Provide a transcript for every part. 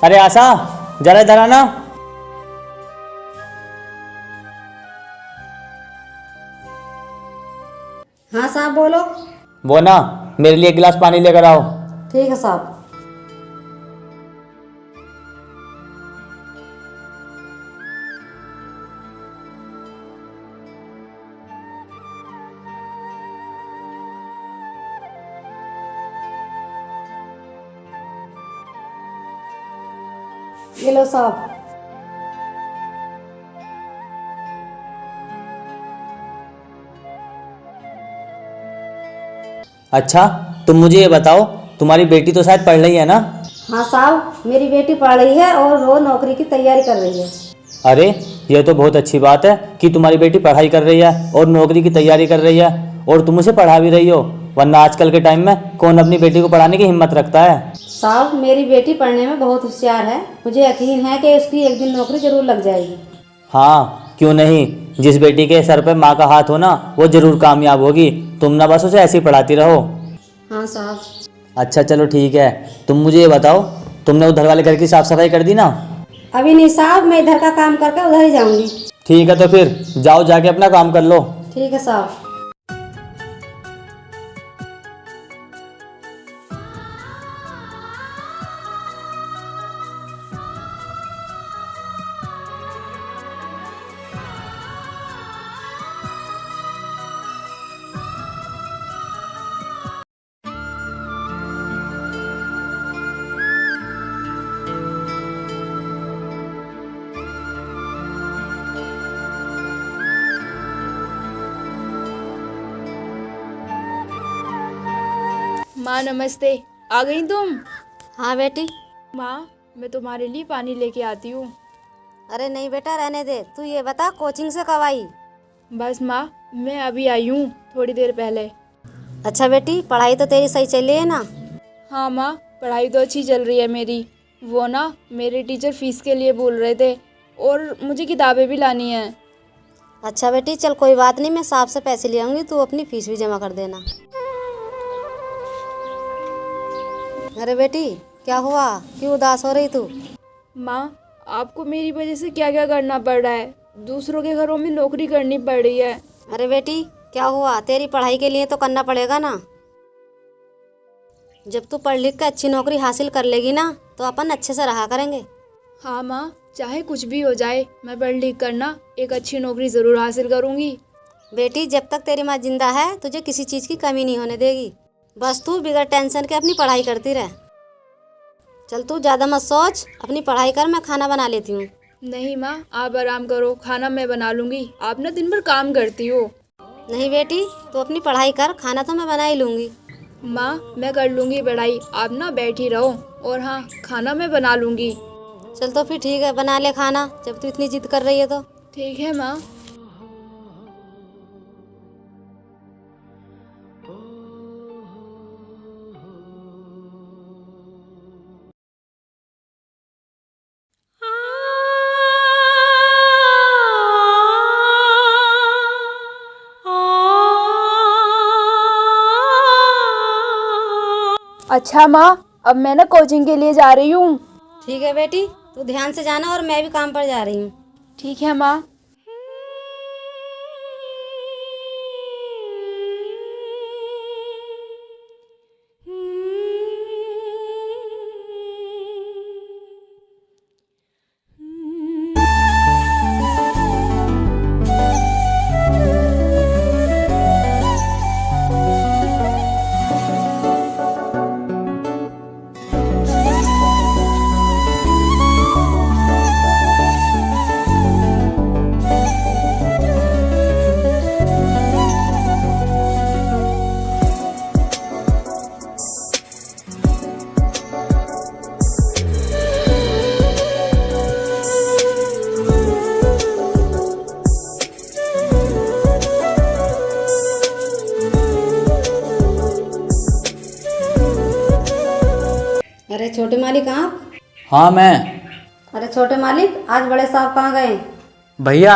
अरे आशा, जरा इधर आना। हाँ साहब बोलो। वो ना, मेरे लिए एक गिलास पानी लेकर आओ। ठीक है साहब। ये लो साहब। अच्छा, तुम मुझे ये बताओ, तुम्हारी बेटी तो शायद पढ़ रही है ना? हाँ साहब, मेरी बेटी पढ़ रही है और वो नौकरी की तैयारी कर रही है। अरे, ये तो बहुत अच्छी बात है कि तुम्हारी बेटी पढ़ाई कर रही है और नौकरी की तैयारी कर रही है, और तुम उसे पढ़ा भी रही हो। वरना आजकल के टाइम में कौन अपनी बेटी को पढ़ाने की हिम्मत रखता है? साहब, मेरी बेटी पढ़ने में बहुत होशियार है। मुझे यकीन है कि उसकी एक दिन नौकरी जरूर लग जाएगी। हाँ, क्यों नहीं। जिस बेटी के सर पे माँ का हाथ हो ना, वो जरूर कामयाब होगी। तुम ना बस उसे ऐसे ही पढ़ाती रहो। हाँ साहब। अच्छा चलो ठीक है, तुम मुझे ये बताओ, तुमने उधर वाले घर की साफ सफाई कर दी ना? अभी नहीं साहब, मैं इधर का काम करके उधर ही जाऊंगी। ठीक है, तो फिर जाओ, जाके अपना काम कर लो। ठीक है साहब। माँ नमस्ते, आ गई तुम? हाँ बेटी। माँ, मैं तुम्हारे लिए पानी लेके आती हूँ। अरे नहीं बेटा, रहने दे। तू ये बता, कोचिंग से कब आई? बस माँ, मैं अभी आई हूँ, थोड़ी देर पहले। अच्छा बेटी, पढ़ाई तो तेरी सही चल रही है ना? हाँ माँ, पढ़ाई तो अच्छी चल रही है मेरी। वो ना, मेरे टीचर फीस के लिए बोल रहे थे और मुझे किताबें भी लानी हैं। अच्छा बेटी, चल कोई बात नहीं, मैं साहब से पैसे ले आऊँगी, तू अपनी फीस भी जमा कर देना। अरे बेटी, क्या हुआ? क्यों उदास हो रही तू? माँ, आपको मेरी वजह से क्या क्या करना पड़ रहा है। दूसरों के घरों में नौकरी करनी पड़ रही है। अरे बेटी, क्या हुआ? तेरी पढ़ाई के लिए तो करना पड़ेगा ना। जब तू पढ़ लिख कर अच्छी नौकरी हासिल कर लेगी ना, तो अपन अच्छे से रहा करेंगे। हाँ माँ, चाहे कुछ भी हो जाए, मैं पढ़ लिख कर ना एक अच्छी नौकरी ज़रूर हासिल करूँगी। बेटी, जब तक तेरी माँ जिंदा है, तुझे किसी चीज़ की कमी नहीं होने देगी। बस तू बिगड़ टेंशन के अपनी पढ़ाई करती रह। चल तू ज़्यादा मत सोच, अपनी पढ़ाई कर, मैं खाना बना लेती हूँ। नहीं माँ, आप आराम करो, खाना मैं बना लूँगी। आप ना दिन भर काम करती हो। नहीं बेटी, तू अपनी पढ़ाई कर, खाना तो मैं बना ही लूँगी। माँ, मैं कर लूँगी पढ़ाई, आप ना बैठी रहो। और हाँ, खाना मैं बना लूँगी। चल तो फिर ठीक है, बना ले खाना, जब तू इतनी जिद कर रही है तो। ठीक है माँ। अच्छा माँ, अब मैं ना कोचिंग के लिए जा रही हूँ। ठीक है बेटी, तू ध्यान से जाना, और मैं भी काम पर जा रही हूँ। ठीक है माँ। अरे छोटे मालिक आप? हाँ मैं। अरे छोटे मालिक, आज बड़े साहब कहाँ गए? भैया,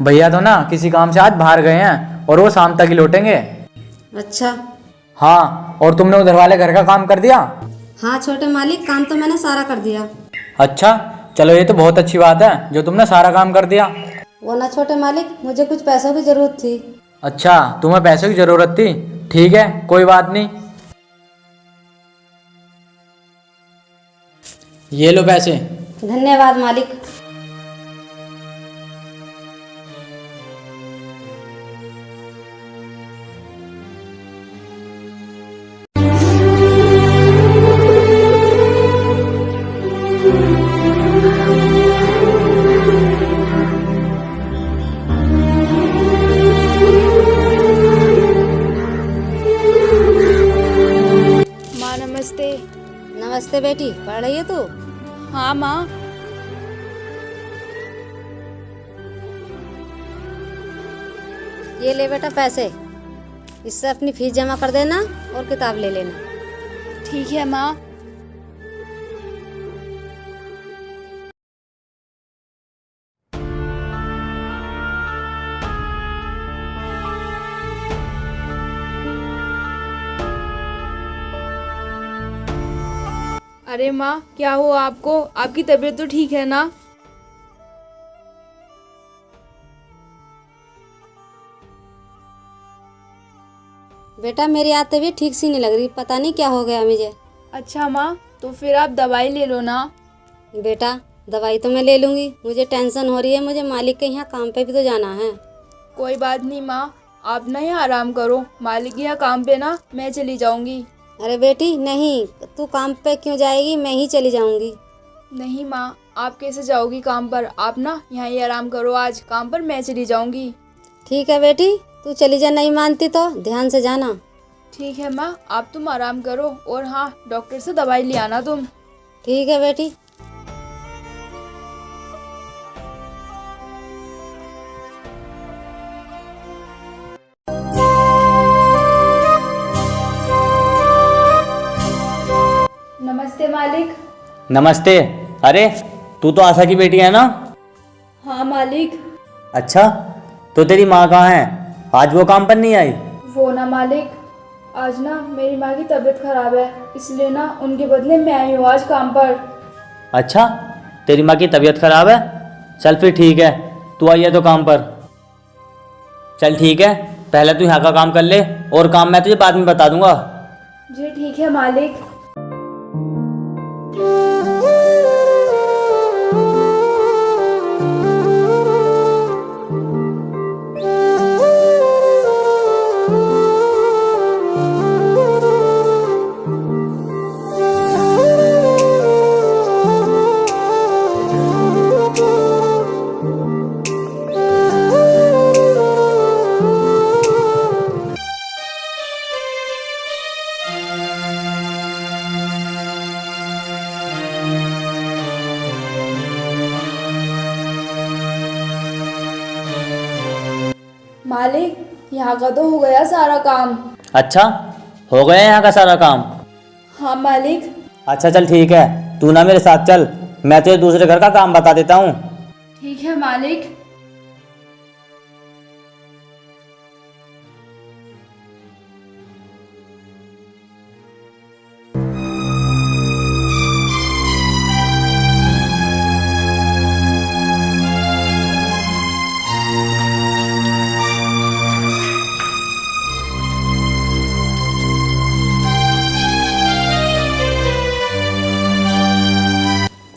भैया तो ना किसी काम से आज बाहर गए हैं, और वो शाम तक ही लौटेंगे। अच्छा। हाँ, और तुमने उधर वाले घर का काम कर दिया? हाँ छोटे मालिक, काम तो मैंने सारा कर दिया। अच्छा, चलो ये तो बहुत अच्छी बात है जो तुमने सारा काम कर दिया। वो ना छोटे मालिक, मुझे कुछ पैसों की ज़रूरत थी। अच्छा, तुम्हें पैसों की ज़रूरत थी, ठीक है कोई बात नहीं। ये लो पैसे। धन्यवाद मालिक। माँ नमस्ते। नमस्ते बेटी, पढ़ रही है तू? हाँ माँ। ये ले बेटा पैसे, इससे अपनी फीस जमा कर देना और किताब ले लेना। ठीक है माँ। अरे माँ, क्या हुआ आपको? आपकी तबीयत तो ठीक है ना? बेटा मेरी आज तबीयत ठीक सी नहीं लग रही, पता नहीं क्या हो गया मुझे। अच्छा माँ, तो फिर आप दवाई ले लो ना। बेटा दवाई तो मैं ले लूँगी, मुझे टेंशन हो रही है, मुझे मालिक के यहाँ काम पे भी तो जाना है। कोई बात नहीं माँ, आप ना यहाँ आराम करो, मालिक के यहाँ काम पे ना मैं चली जाऊँगी। अरे बेटी नहीं, तू काम पे क्यों जाएगी, मैं ही चली जाऊँगी। नहीं माँ, आप कैसे जाओगी काम पर? आप ना यहाँ ही आराम करो, आज काम पर मैं चली जाऊँगी। ठीक है बेटी, तू चली जा, नहीं मानती तो ध्यान से जाना। ठीक है माँ, आप तुम आराम करो और हाँ, डॉक्टर से दवाई ले आना तुम। ठीक है बेटी। नमस्ते मालिक। नमस्ते। अरे तू तो आशा की बेटी है ना? हाँ मालिक। अच्छा, तो तेरी माँ कहाँ है? आज वो काम पर नहीं आई? वो ना मालिक, आज ना मेरी माँ की तबीयत खराब है, इसलिए ना उनके बदले मैं आई हूँ आज काम पर। अच्छा, तेरी माँ की तबीयत खराब है? चल फिर ठीक है, तू आई है तो काम पर। चल ठीक है, पहले तू यहाँ का काम कर ले और काम मैं तुझे बाद में बता दूंगा। जी ठीक है मालिक। मालिक, यहाँ का तो हो गया सारा काम। अच्छा, हो गया यहाँ का सारा काम? हाँ मालिक। अच्छा चल ठीक है, तू ना मेरे साथ चल, मैं तुझे दूसरे घर का काम बता देता हूँ। ठीक है मालिक।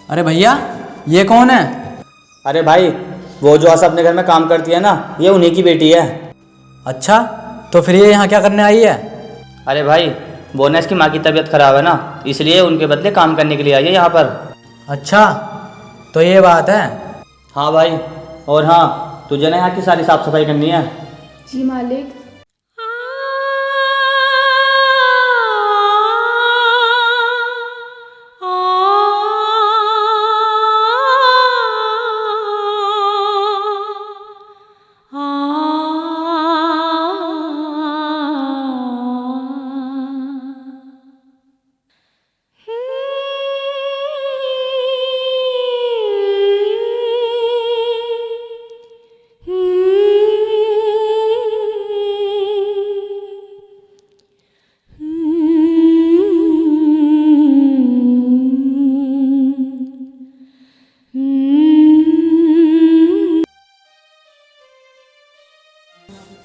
अरे भैया, ये कौन है? अरे भाई, वो जो आशा अपने घर में काम करती है ना, ये उन्हीं की बेटी है। अच्छा, तो फिर ये यहाँ क्या करने आई है? अरे भाई, वो ना इसकी माँ की तबीयत खराब है ना, इसलिए उनके बदले काम करने के लिए आई है यहाँ पर। अच्छा, तो ये बात है। हाँ भाई, और हाँ, तुझे ना यहाँ की सारी साफ सफाई करनी है। जी मालिक।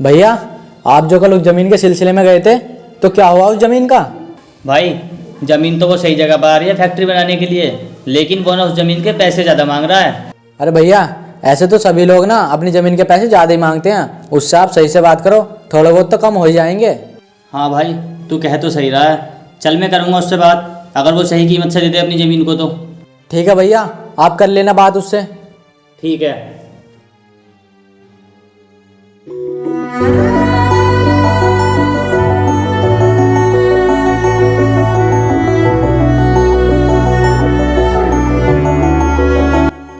भैया, आप जो कल उस जमीन के सिलसिले में गए थे, तो क्या हुआ उस जमीन का? भाई जमीन तो वो सही जगह पर आ रही है फैक्ट्री बनाने के लिए, लेकिन वो ना उस जमीन के पैसे ज़्यादा मांग रहा है। अरे भैया, ऐसे तो सभी लोग ना अपनी जमीन के पैसे ज़्यादा ही मांगते हैं। उससे आप सही से बात करो, थोड़े बहुत तो कम हो ही जाएंगे। हाँ भाई, तू कह तो सही रहा है। चल मैं करूँगा उससे बात, अगर वो सही कीमत से दे दे अपनी ज़मीन को तो। ठीक है भैया, आप कर लेना बात उससे। ठीक है।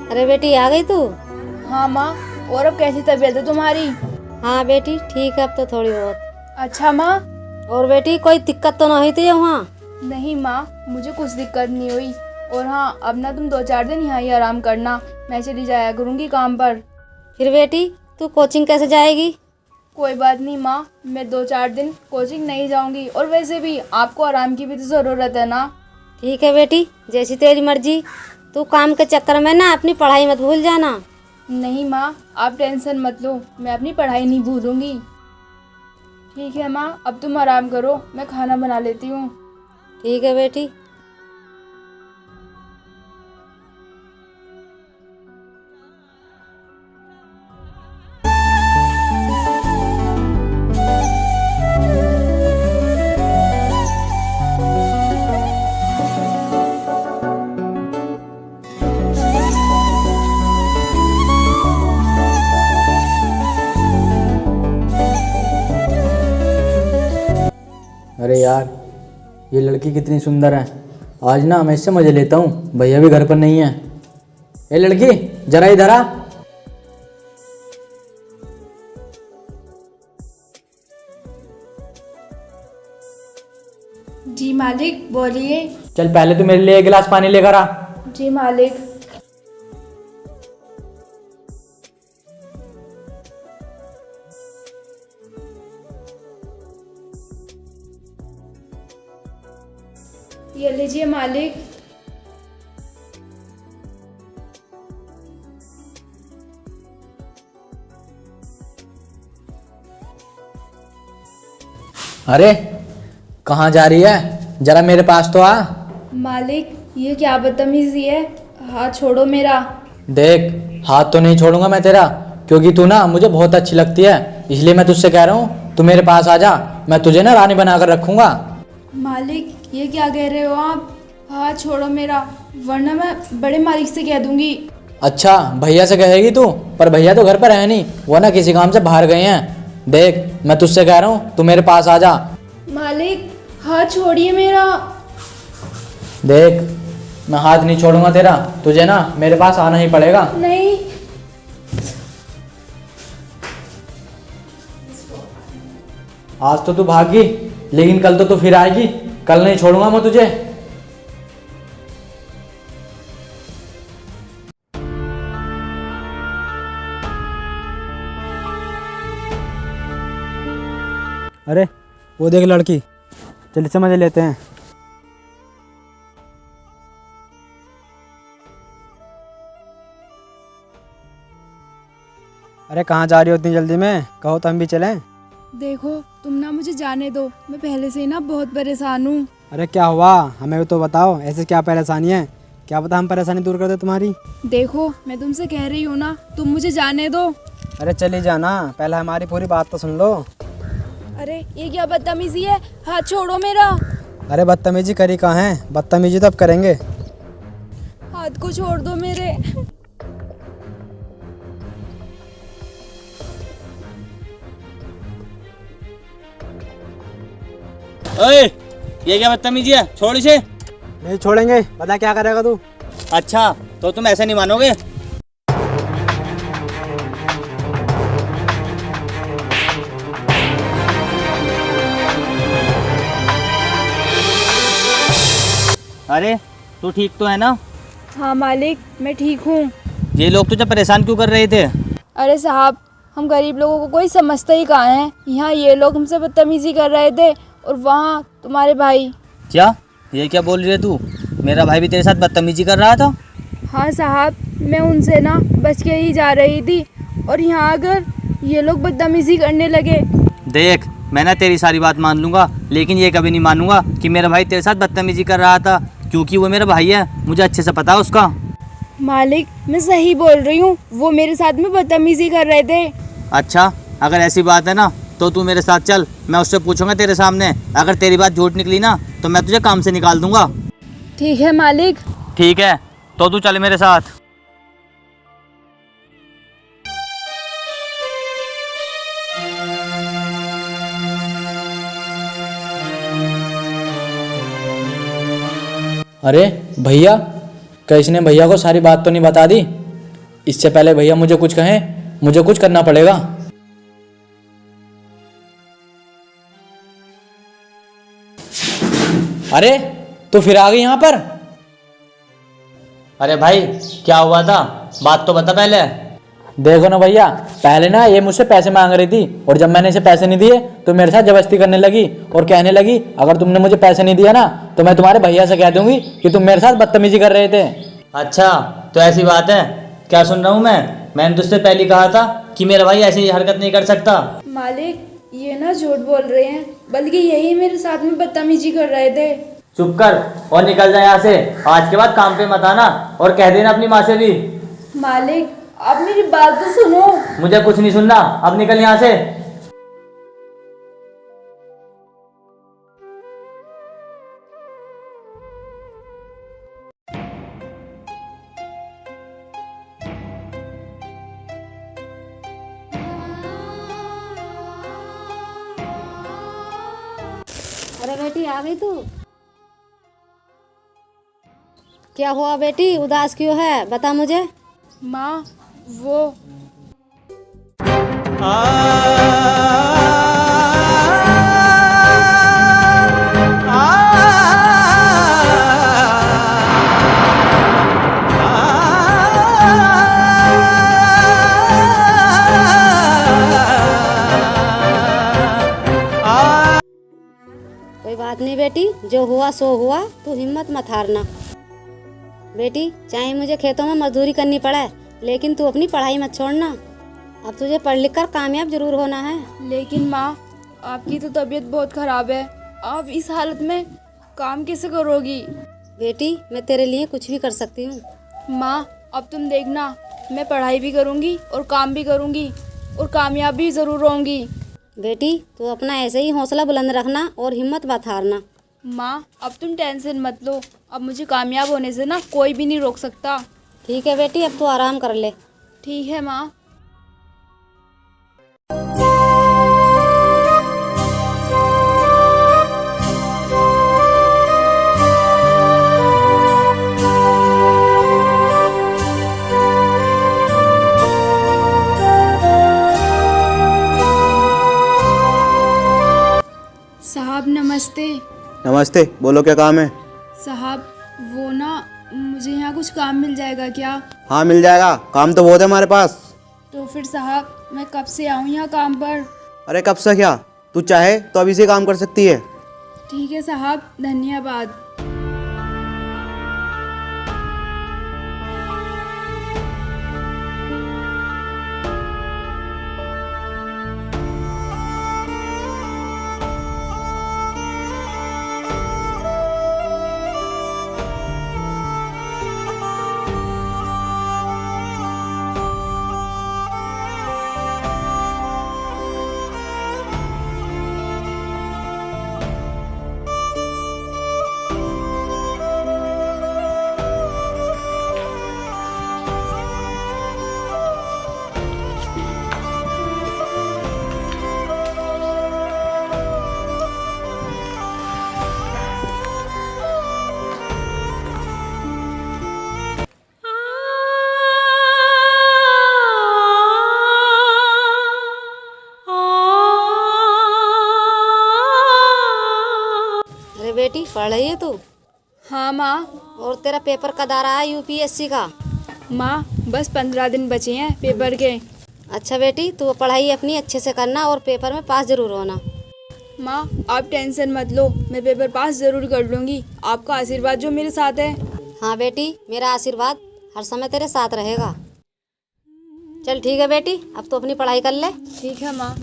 अरे बेटी आ गई तू? हाँ माँ, और अब कैसी तबीयत है तुम्हारी? हाँ बेटी ठीक है अब तो थोड़ी बहुत। अच्छा माँ। और बेटी कोई दिक्कत तो नहीं थी वहाँ? नहीं माँ, मुझे कुछ दिक्कत नहीं हुई। और हाँ, अब ना तुम 2-4 दिन यहाँ ही आराम करना, मैं चली जाया करूँगी काम पर। फिर बेटी तू कोचिंग कैसे जाएगी? कोई बात नहीं माँ, मैं 2-4 दिन कोचिंग नहीं जाऊँगी। और वैसे भी आपको आराम की भी तो ज़रूरत है ना। ठीक है बेटी, जैसी तेरी मर्जी। तू काम के चक्कर में ना अपनी पढ़ाई मत भूल जाना। नहीं माँ, आप टेंशन मत लो, मैं अपनी पढ़ाई नहीं भूलूँगी। ठीक है माँ, अब तुम आराम करो, मैं खाना बना लेती हूँ। ठीक है बेटी। अरे यार, ये लड़की कितनी सुंदर है। आज ना मैं इससे मजे लेता हूँ। भैया भी घर पर नहीं है। ए लड़की, जरा इधर आ। जी मालिक, बोलिए। चल पहले तू मेरे लिए 1 गिलास पानी लेकर आ। जी मालिक। ये लीजिए मालिक। अरे कहाँ जा रही है? जरा मेरे पास तो आ। मालिक, ये क्या बदतमीजी है, हाथ छोड़ो मेरा। देख, हाथ तो नहीं छोड़ूंगा मैं तेरा, क्योंकि तू ना मुझे बहुत अच्छी लगती है। इसलिए मैं तुझसे कह रहा हूँ, तू मेरे पास आ जा। मैं तुझे ना रानी बनाकर रखूंगा। मालिक, ये क्या कह रहे हो आप? हाथ छोड़ो मेरा, वरना मैं बड़े मालिक से कह दूंगी। अच्छा, भैया से कहेगी तू? पर भैया तो घर पर है नहीं, वो ना किसी काम से बाहर गए हैं। देख, मैं तुझसे कह रहा हूँ, तू मेरे पास आ जा। मालिक, हाथ छोड़िए मेरा। देख, मैं हाथ नहीं छोड़ूंगा तेरा। तुझे ना मेरे पास आना ही पड़ेगा। नहीं। आज तो तू भागी, लेकिन कल तो तू फिर आएगी। कल नहीं छोड़ूंगा मैं तुझे। अरे वो देख लड़की, चल इससे मजे लेते हैं। अरे कहाँ जा रही हो इतनी जल्दी में? कहो तो हम भी चलें। देखो, तुम ना मुझे जाने दो, मैं पहले से ही ना बहुत परेशान हूँ। अरे क्या हुआ, हमें भी तो बताओ। ऐसे क्या परेशानी है? क्या पता हम परेशानी दूर कर दे तुम्हारी। देखो, मैं तुमसे कह रही हूँ ना, तुम मुझे जाने दो। अरे चली जाना, पहले हमारी पूरी बात तो सुन लो। अरे ये क्या बदतमीजी है, हाथ छोड़ो मेरा। अरे बदतमीजी करी कहाँ है? बदतमीजी तो अब करेंगे। हाथ को छोड़ दो मेरे। ओए, ये क्या बदतमीजी है? छोड़ इसे। नहीं छोड़ेंगे, बता क्या करेगा तू? अच्छा, तो तुम ऐसे नहीं मानोगे। अरे तू ठीक तो है ना? हाँ मालिक, मैं ठीक हूँ। ये लोग तुझे परेशान क्यों कर रहे थे? अरे साहब, हम गरीब लोगों को कोई समझता ही कहाँ है। यहाँ ये लोग हमसे बदतमीजी कर रहे थे, और वहाँ तुम्हारे भाई। क्या? ये क्या बोल रही है तू? मेरा भाई भी तेरे साथ बदतमीजी कर रहा था? हाँ साहब, मैं उनसे ना बच के ही जा रही थी, और यहाँ आकर ये लोग बदतमीजी करने लगे। देख, मैं ना तेरी सारी बात मान लूँगा, लेकिन ये कभी नहीं मानूंगा कि मेरा भाई तेरे साथ बदतमीजी कर रहा था, क्योंकि वो मेरा भाई है, मुझे अच्छे से पता है उसका। मालिक, मैं सही बोल रही हूँ, वो मेरे साथ में बदतमीजी कर रहे थे। अच्छा, अगर ऐसी बात है ना तो तू मेरे साथ चल, मैं उससे पूछूंगा तेरे सामने। अगर तेरी बात झूठ निकली ना तो मैं तुझे काम से निकाल दूंगा। ठीक है मालिक। ठीक है, तो तू चल मेरे साथ। अरे भैया, क्या इसने भैया को सारी बात तो नहीं बता दी? इससे पहले भैया मुझे कुछ कहें, मुझे कुछ करना पड़ेगा। अरे तू फिर आ गई यहाँ पर? अरे भाई, क्या हुआ था? बात तो बता पहले। देखो ना भैया, पहले ना ये मुझसे पैसे मांग रही थी, और जब मैंने इसे पैसे नहीं दिए तो मेरे साथ जबरदस्ती करने लगी और कहने लगी अगर तुमने मुझे पैसे नहीं दिया ना तो मैं तुम्हारे भैया से कह दूंगी कि तुम मेरे साथ बदतमीजी कर रहे थे। अच्छा, तो ऐसी बात है? क्या सुन रहा हूँ मैंने तुझसे पहले कहा था कि मेरा भाई ऐसी हरकत नहीं कर सकता। मालिक, ये ना झूठ बोल रहे हैं, बल्कि यही मेरे साथ में बदतमीजी कर रहे थे। चुप कर और निकल जा यहाँ से। आज के बाद काम पे मत आना, और कह देना अपनी माँ से भी। मालिक, आप मेरी बात तो सुनो। मुझे कुछ नहीं सुनना, अब निकल यहाँ से। अरे बेटी, आ गई तू? क्या हुआ बेटी, उदास क्यों है? बता मुझे। माँ, वो कोई बात नहीं बेटी, जो हुआ सो हुआ, तू हिम्मत मत हारना। बेटी, चाहे मुझे खेतों में मजदूरी करनी पड़े, लेकिन तू अपनी पढ़ाई मत छोड़ना। अब तुझे पढ़ लिख कर कामयाब जरूर होना है। लेकिन माँ, आपकी तो तबीयत बहुत ख़राब है, आप इस हालत में काम कैसे करोगी? बेटी, मैं तेरे लिए कुछ भी कर सकती हूँ। माँ, अब तुम देखना, मैं पढ़ाई भी करूँगी और काम भी करूँगी और कामयाब भी ज़रूर होंगी। बेटी, तू अपना ऐसे ही हौसला बुलंद रखना और हिम्मत मत हारना। माँ, अब तुम टेंशन मत लो, अब मुझे कामयाब होने से ना कोई भी नहीं रोक सकता। ठीक है बेटी, अब तू आराम कर ले। ठीक है माँ। साहब नमस्ते। नमस्ते, बोलो क्या काम है? साहब, वो ना मुझे यहाँ कुछ काम मिल जाएगा क्या? हाँ मिल जाएगा, काम तो बहुत है हमारे पास। तो फिर साहब, मैं कब से आऊँ यहाँ काम पर? अरे कब से क्या, तू चाहे तो अभी से काम कर सकती है। ठीक है साहब, धन्यवाद। अरे बेटी, पढ़ रही है तू? हाँ माँ। और तेरा पेपर कब आ रहा है यूपीएससी का? माँ, बस 15 दिन बचे हैं पेपर के। अच्छा बेटी, तू पढ़ाई अपनी अच्छे से करना और पेपर में पास जरूर होना। माँ, आप टेंशन मत लो, मैं पेपर पास ज़रूर कर लूँगी। आपका आशीर्वाद जो मेरे साथ है। हाँ बेटी, मेरा आशीर्वाद हर समय तेरे साथ रहेगा। चल ठीक है बेटी, अब तो अपनी पढ़ाई कर ले। ठीक है माँ।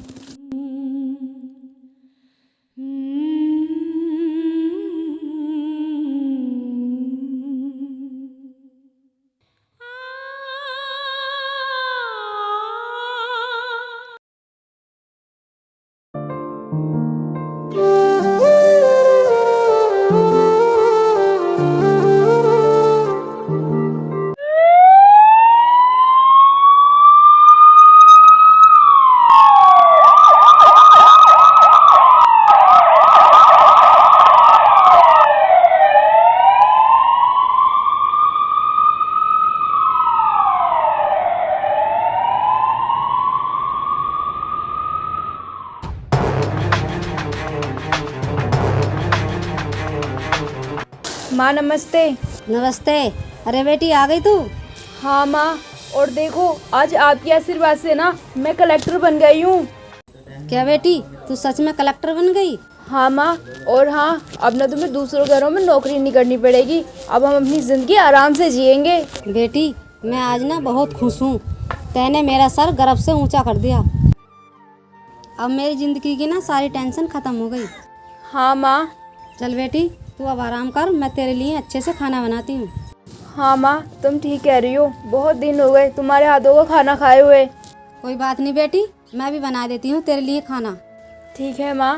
माँ नमस्ते। नमस्ते। अरे बेटी आ गई तू? हाँ माँ, और देखो आज आपके आशीर्वाद से ना मैं कलेक्टर बन गई हूँ। क्या बेटी, तू सच में कलेक्टर बन गई? हाँ माँ, और हाँ अब ना तुम्हें दूसरों घरों में नौकरी नहीं करनी पड़ेगी, अब हम अपनी ज़िंदगी आराम से जिएंगे। बेटी मैं आज ना बहुत खुश हूँ, तैने मेरा सर गर्व से ऊंचा कर दिया। अब मेरी ज़िंदगी की ना सारी टेंशन ख़त्म हो गई। हाँ माँ। चल बेटी तू अब आराम कर, मैं तेरे लिए अच्छे से खाना बनाती हूँ। हाँ माँ, तुम ठीक कह रही हो, बहुत दिन हो गए तुम्हारे हाथों का खाना खाए हुए। कोई बात नहीं बेटी, मैं भी बना देती हूँ तेरे लिए खाना। ठीक है माँ।